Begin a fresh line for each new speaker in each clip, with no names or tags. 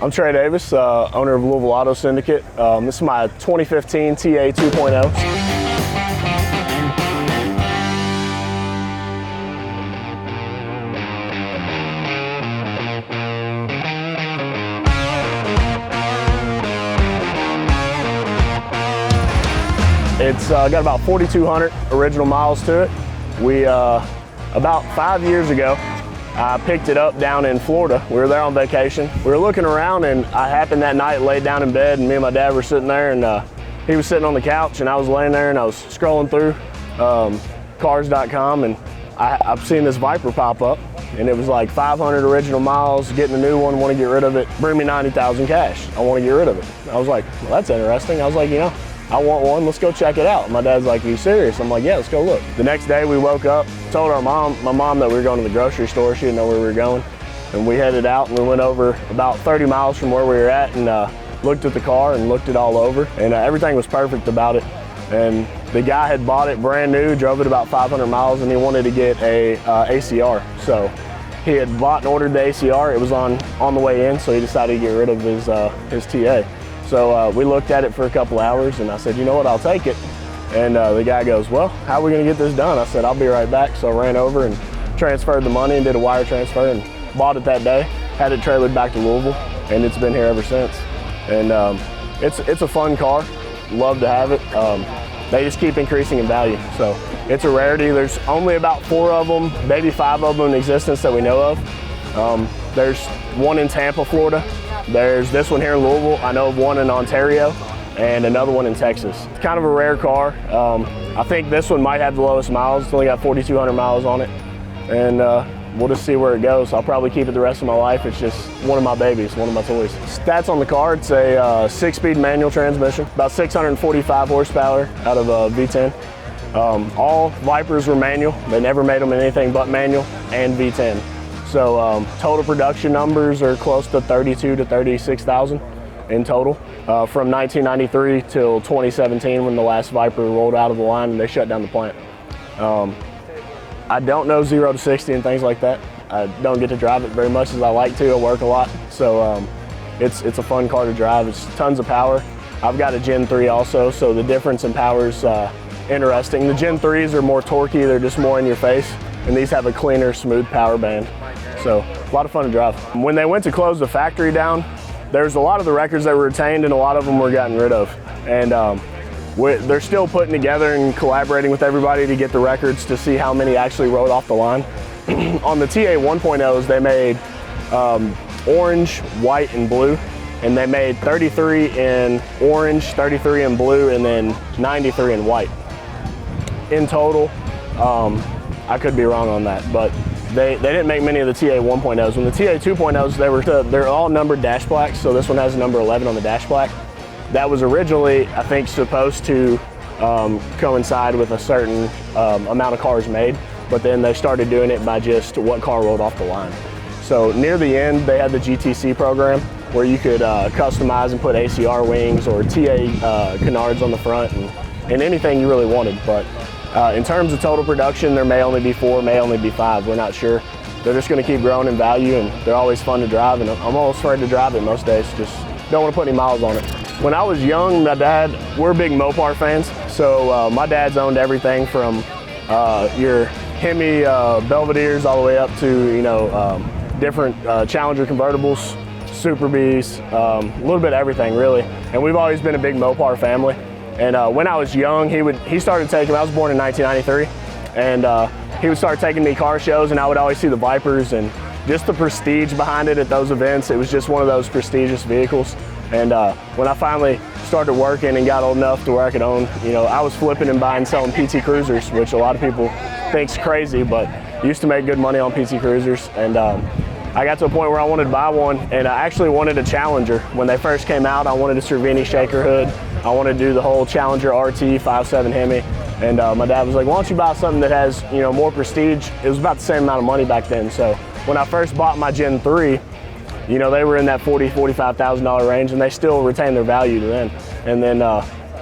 I'm Trey Davis, owner of Louisville Auto Syndicate. This is my 2015 TA 2.0. It's got about 4,200 original miles to it. We, about 5 years ago, I picked it up down in Florida. We were there on vacation. We were looking around and I happened that night, laid down in bed, and me and my dad were sitting there, and he was sitting on the couch and I was laying there and I was scrolling through cars.com, and I've seen this Viper pop up, and it was like 500 original miles, getting a new one, want to get rid of it, bring me 90,000 cash. I want to get rid of it. I was like, well, that's interesting. I was like, you know, I want one, let's go check it out. My dad's like, are you serious? I'm like, yeah, let's go look. The next day we woke up, told my mom that we were going to the grocery store. She didn't know where we were going. And we headed out and we went over about 30 miles from where we were at, and looked at the car and looked it all over. And everything was perfect about it. And the guy had bought it brand new, drove it about 500 miles, and he wanted to get a ACR. So he had bought and ordered the ACR. It was on the way in, so he decided to get rid of his TA. So we looked at it for a couple hours, and I said, you know what, I'll take it. And the guy goes, well, how are we gonna get this done? I said, I'll be right back. So I ran over and transferred the money and did a wire transfer and bought it that day, had it trailered back to Louisville, and it's been here ever since. And it's a fun car, love to have it. They just keep increasing in value. So it's a rarity. There's only about 4 of them, maybe 5 of them in existence that we know of. There's one in Tampa, Florida. There's this one here in Louisville. I know of one in Ontario and another one in Texas. It's kind of a rare car. I think this one might have the lowest miles. It's only got 4,200 miles on it. And we'll just see where it goes. I'll probably keep it the rest of my life. It's just one of my babies, one of my toys. Stats on the car, it's a 6-speed manual transmission, about 645 horsepower out of a V10. All Vipers were manual. They never made them anything but manual and V10. So total production numbers are close to 32 to 36,000 in total from 1993 till 2017, when the last Viper rolled out of the line and they shut down the plant. I don't know 0 to 60 and things like that. I don't get to drive it very much as I like to. I work a lot, so it's a fun car to drive. It's tons of power. I've got a Gen 3 also, so the difference in power is interesting. The Gen 3s are more torquey, they're just more in your face, and these have a cleaner, smooth power band. So a lot of fun to drive. When they went to close the factory down, there's a lot of the records that were retained and a lot of them were gotten rid of. And they're still putting together and collaborating with everybody to get the records to see how many actually rode off the line. On the TA 1.0s, they made orange, white, and blue. And they made 33 in orange, 33 in blue, and then 93 in white. In total, I could be wrong on that, but they didn't make many of the TA 1.0s. When the TA 2.0s, they're all numbered dash plaques, so this one has number 11 on the dash plaque. That was originally, I think, supposed to coincide with a certain amount of cars made, but then they started doing it by just what car rolled off the line. So near the end, they had the GTC program where you could customize and put ACR wings or TA canards on the front and anything you really wanted. But in terms of total production, there may only be 4, may only be 5, we're not sure. They're just gonna keep growing in value, and they're always fun to drive, and I'm almost afraid to drive it most days, just don't wanna put any miles on it. When I was young, my dad, we're big Mopar fans, so my dad's owned everything from your Hemi Belvederes all the way up to, you know, different Challenger convertibles, Super Bs, a little bit of everything really. And we've always been a big Mopar family. And when I was young, he started taking, I was born in 1993, and he would start taking me car shows, and I would always see the Vipers and just the prestige behind it at those events. It was just one of those prestigious vehicles. And when I finally started working and got old enough to where I could own, you know, I was flipping and buying and selling PT Cruisers, which a lot of people think's crazy, but used to make good money on PT Cruisers. And I got to a point where I wanted to buy one, and I actually wanted a Challenger. When they first came out, I wanted a Cervini shaker hood. I wanted to do the whole Challenger RT 5.7 Hemi. And my dad was like, why don't you buy something that has, you know, more prestige? It was about the same amount of money back then. So when I first bought my Gen 3, you know, they were in that $40,000, $45,000 range, and they still retained their value to then. And then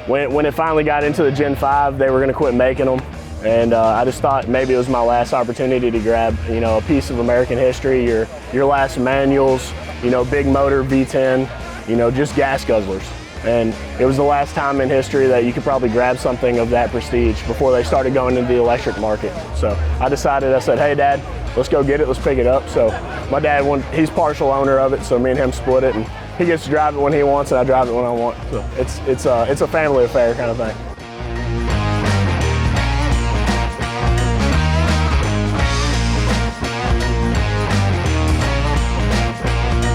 when it finally got into the Gen 5, they were gonna quit making them. And I just thought maybe it was my last opportunity to grab, you know, a piece of American history, your last manuals, you know, big motor V10, you know, just gas guzzlers. And it was the last time in history that you could probably grab something of that prestige before they started going into the electric market. So I decided, I said, hey Dad, let's go get it, let's pick it up. So my dad, he's partial owner of it, so me and him split it, and he gets to drive it when he wants and I drive it when I want. So it's a family affair kind of thing.